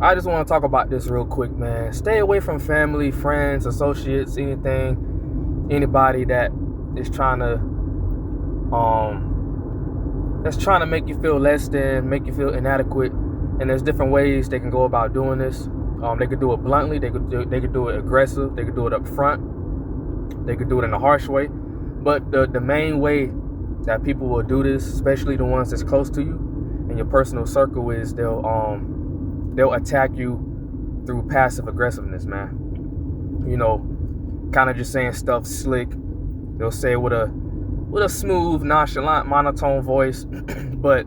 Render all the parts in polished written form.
I just want to talk about this real quick, man. Stay away from family, friends, associates, anybody that is trying to make you feel less than, make you feel inadequate. And there's different ways they can go about doing this. They could do it bluntly. They could do it aggressive. They could do it up front. They could do it in a harsh way. But the main way that people will do this, especially the ones that's close to you in your personal circle, is they'll attack you through passive aggressiveness, man. Kind of just saying stuff slick. They'll say it with a smooth, nonchalant, monotone voice, but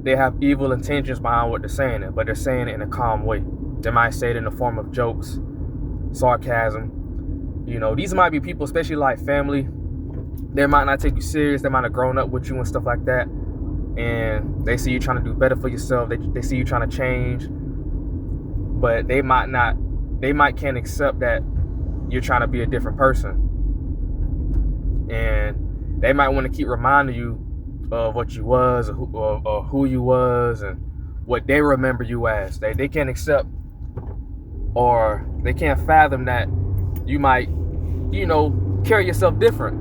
they have evil intentions behind what they're saying it, but they're saying it in a calm way. They might say it in the form of jokes, sarcasm. These might be people, especially like family. They might not take you serious. They might have grown up with you and stuff like that. And they see you trying to do better for yourself. They see you trying to change. But they might can't accept that you're trying to be a different person. And they might want to keep reminding you of what you was or who you was and what they remember you as. They can't accept, or they can't fathom that you might, carry yourself different.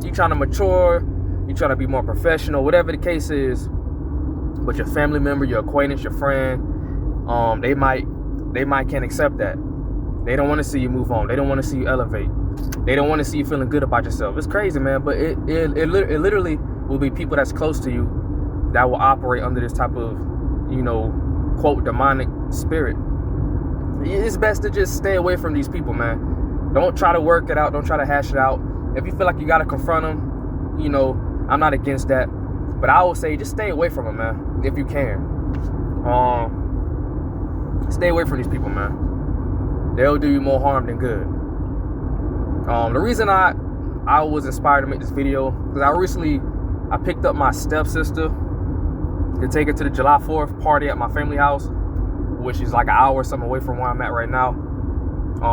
You trying to mature, you trying to be more professional, whatever the case is. But your family member, your acquaintance, your friend, they might can't accept that. They don't want to see you move on. They don't want to see you elevate. They don't want to see you feeling good about yourself. It's crazy, man, but it literally will be people that's close to you that will operate under this type of, quote, demonic spirit. It's best to just stay away from these people, man. Don't try to work it out. Don't try to hash it out. If you feel like you got to confront them, I'm not against that. But I would say just stay away from them, man, if you can. Stay away from these people, man. They'll do you more harm than good. The reason I was inspired to make this video, because I picked up my stepsister to take her to the July 4th party at my family house, which is like an hour or something away from where I'm at right now,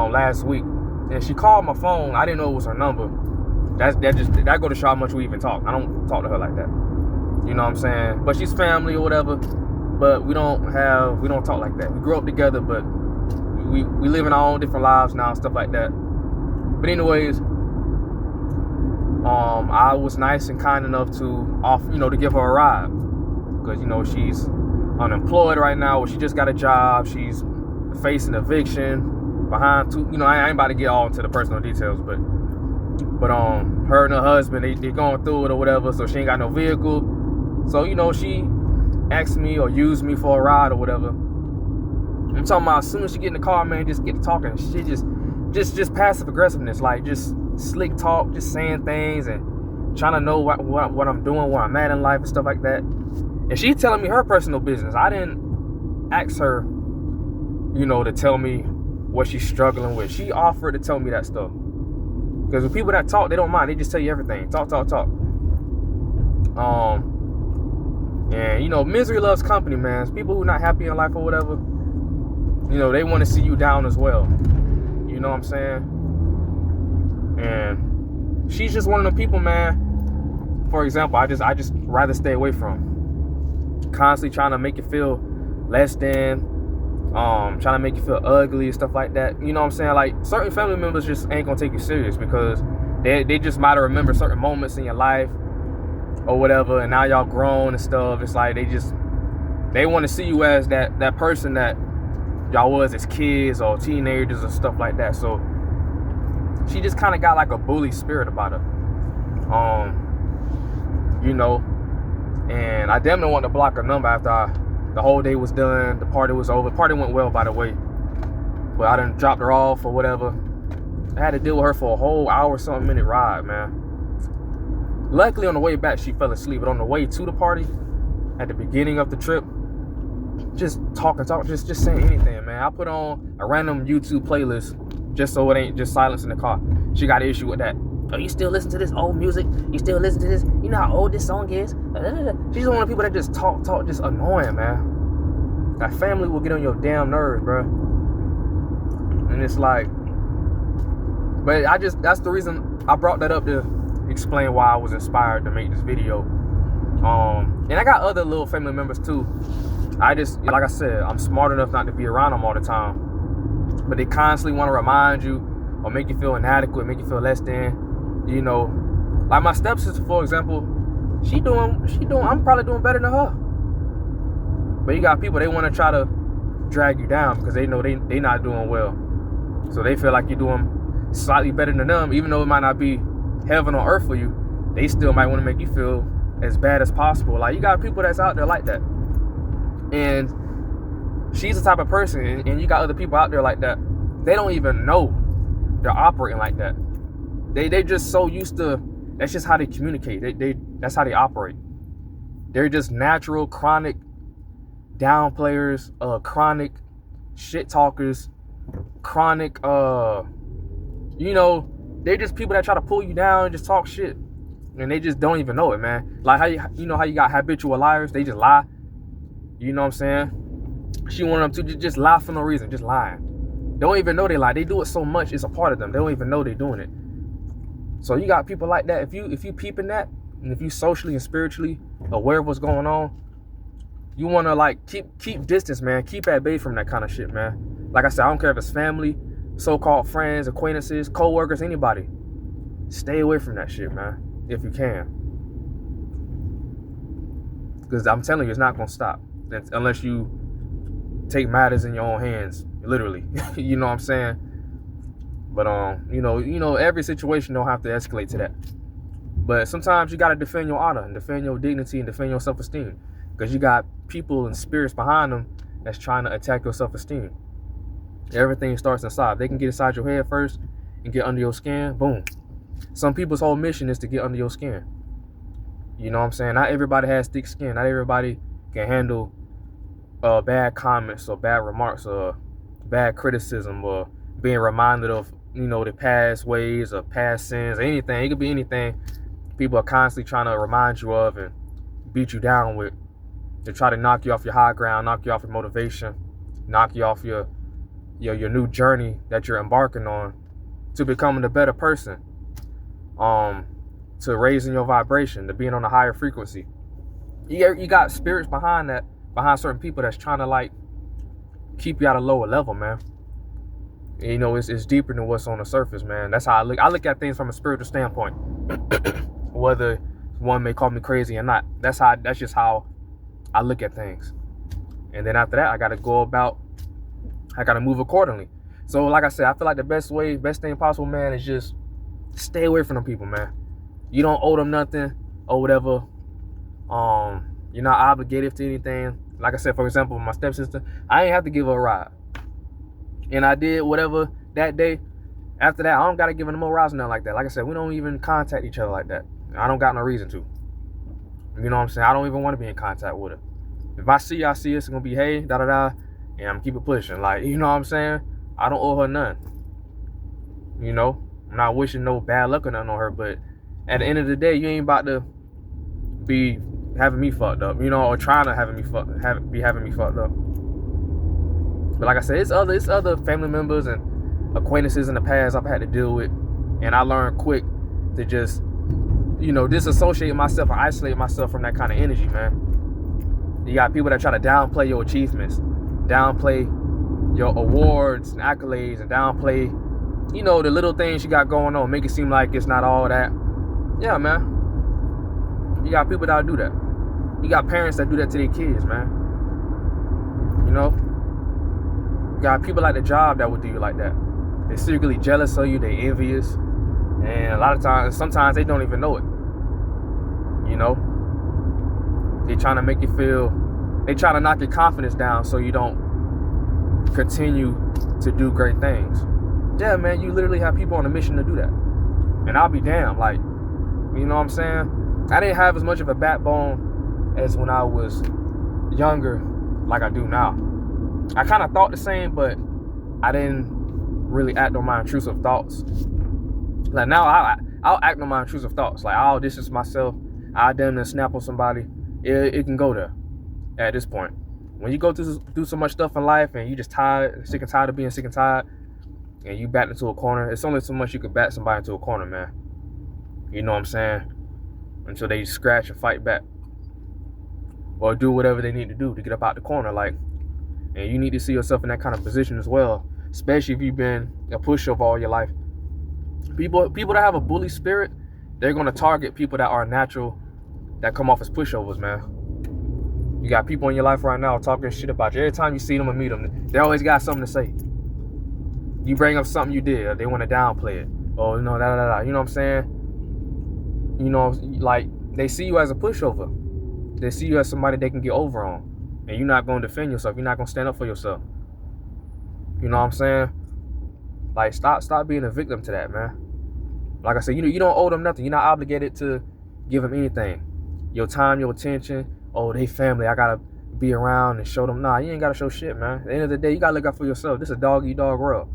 last week. And she called my phone. I didn't know it was her number. That go to show how much we even talk. I don't talk to her like that. You know what I'm saying? But she's family or whatever. But we don't talk like that. We grew up together, but we live in our own different lives now and stuff like that. But anyways, I was nice and kind enough to give her a ride, because she's unemployed right now, or she just got a job. She's facing eviction behind two. I ain't about to get all into the personal details, but her and her husband, they going through it or whatever. So she ain't got no vehicle. So she asked me or used me for a ride or whatever. I'm talking about as soon as she get in the car, man, just get to talking. She just passive aggressiveness, like just slick talk, just saying things and trying to know what I'm doing, where I'm at in life and stuff like that. And she's telling me her personal business. I didn't ask her, to tell me what she's struggling with. She offered to tell me that stuff. Because with people that talk, they don't mind. They just tell you everything. Talk. And misery loves company, man. It's people who not happy in life or whatever, they want to see you down as well. You know what I'm saying? And she's just one of the people, man. For example, I just rather stay away from. Constantly trying to make you feel less than, trying to make you feel ugly and stuff like that. You know what I'm saying? Like, certain family members just ain't gonna take you serious because they just might have remembered certain moments in your life or whatever, and now y'all grown and stuff. It's like they want to see you as that person that y'all was as kids or teenagers or stuff like that. So she just kind of got like a bully spirit about her. And I damn near wanted to block her number after the whole day was done. The party was over. The party went well, by the way. But I done dropped her off or whatever. I had to deal with her for a whole hour, something minute ride, man. Luckily, on the way back, she fell asleep. But on the way to the party, at the beginning of the trip, just talking, just saying anything, man. I put on a random YouTube playlist just so it ain't just silence in the car. She got an issue with that. Oh, you still listen to this old music? You still listen to this? You know how old this song is? She's one of the people that just talk, just annoying, man. That family will get on your damn nerves, bro. And it's like, but that's the reason I brought that up, to explain why I was inspired to make this video. And I got other little family members too I just, like I said, I'm smart enough not to be around them all the time. But they constantly want to remind you or make you feel inadequate, make you feel less than. You know, like my stepsister, for example, I'm probably doing better than her. But you got people, they want to try to drag you down because they know they not doing well. So they feel like you're doing slightly better than them, even though it might not be heaven on earth for you. They still might want to make you feel as bad as possible. Like, you got people that's out there like that. And she's the type of person, and you got other people out there like that. They don't even know they're operating like that. They just so used to, that's just how they communicate. That's how they operate. They're just natural, chronic downplayers, chronic shit talkers, chronic, you know, they're just people that try to pull you down and just talk shit. And they just don't even know it, man. Like how you know how you got habitual liars? They just lie. You know what I'm saying? She wanted them to just lie for no reason, just lying. They don't even know they lie. They do it so much, it's a part of them. They don't even know they're doing it. So you got people like that. If you peeping that, and if you socially and spiritually aware of what's going on, you want to like keep distance, man. Keep at bay from that kind of shit, man. Like I said, I don't care if it's family, so-called friends, acquaintances, co-workers, anybody. Stay away from that shit, man, if you can. Because I'm telling you, it's not going to stop unless you take matters in your own hands, literally. You know what I'm saying? But you know, every situation don't have to escalate to that. But sometimes you gotta defend your honor and defend your dignity and defend your self-esteem, because you got people and spirits behind them that's trying to attack your self-esteem. Everything starts inside. They can get inside your head first and get under your skin. Boom. Some people's whole mission is to get under your skin. You know what I'm saying? Not everybody has thick skin. Not everybody can handle bad comments or bad remarks or bad criticism or being reminded of, you know, the past ways or past sins or anything. It could be anything people are constantly trying to remind you of and beat you down with. They try to knock you off your high ground, knock you off your motivation, knock you off your new journey that you're embarking on to becoming a better person, to raising your vibration, to being on a higher frequency. You got spirits behind that, behind certain people that's trying to like keep you at a lower level, man. And, you know, it's deeper than what's on the surface, man. That's how I look at things from a spiritual standpoint. Whether one may call me crazy or not, that's just how I look at things. And then after that, I gotta move accordingly. So like I said, I feel like the best thing possible, man, is just stay away from them people, man. You don't owe them nothing or whatever. You're not obligated to anything. Like I said, for example, my stepsister, I ain't have to give her a ride. And I did whatever that day. After that, I don't got to give her no more rides or nothing like that. Like I said, we don't even contact each other like that. I don't got no reason to. You know what I'm saying? I don't even want to be in contact with her. If I see her, it's going to be, hey, da-da-da, and I'm keep it pushing. Like, you know what I'm saying? I don't owe her none. You know? I'm not wishing no bad luck or nothing on her, but at the end of the day, you ain't about to be having me fucked up, you know, or trying to having me fucked up. But like I said, it's other family members and acquaintances in the past I've had to deal with, and I learned quick to just, you know, disassociate myself or isolate myself from that kind of energy, man. You got people that try to downplay your achievements, downplay your awards and accolades, and downplay, you know, the little things you got going on, make it seem like it's not all that. Yeah, man. You got people that do that. You got parents that do that to their kids, man. You know? You got people at the job that would do you like that. They're secretly jealous of you, they envious. And a lot of times, sometimes they don't even know it. You know? They trying to make you feel, they trying to knock your confidence down so you don't continue to do great things. Yeah, man, you literally have people on a mission to do that. And I'll be damned, like, you know what I'm saying? I didn't have as much of a backbone as when I was younger like I do now. I kind of thought the same, but I didn't really act on my intrusive thoughts. Like now, I'll act on my intrusive thoughts. Like, I'll distance myself. I'll damn near snap on somebody. It can go there at this point. When you go through so much stuff in life and you just tired, sick and tired of being sick and tired, and you back into a corner, it's only so much you could back somebody into a corner, man. You know what I'm saying? Until they scratch and fight back. or do whatever they need to do to get up out the corner. Like, and you need to see yourself in that kind of position as well, especially if you've been a pushover all your life. People that have a bully spirit, they're gonna target people that are natural, that come off as pushovers, man. You got people in your life right now talking shit about you. Every time you see them or meet them, they always got something to say. You bring up something you did, they want to downplay it. Oh, you know, You know what I'm saying? You know, like, they see you as a pushover. They see you as somebody they can get over on. And you're not going to defend yourself. You're not going to stand up for yourself. You know what I'm saying? Like, stop being a victim to that, man. Like I said, you don't owe them nothing. You're not obligated to give them anything. Your time, your attention. Oh, they family. I got to be around and show them. Nah, you ain't got to show shit, man. At the end of the day, you got to look out for yourself. This is a dog-eat-dog world.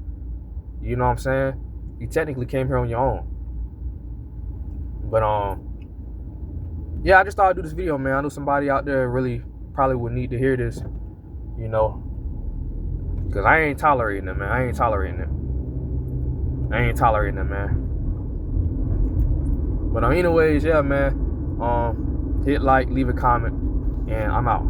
You know what I'm saying? You technically came here on your own. But, yeah, I just thought I'd do this video, man. I know somebody out there really probably would need to hear this, you know. Because I ain't tolerating it, man. I ain't tolerating it, man. But anyways, yeah, man. Hit like, leave a comment, and I'm out.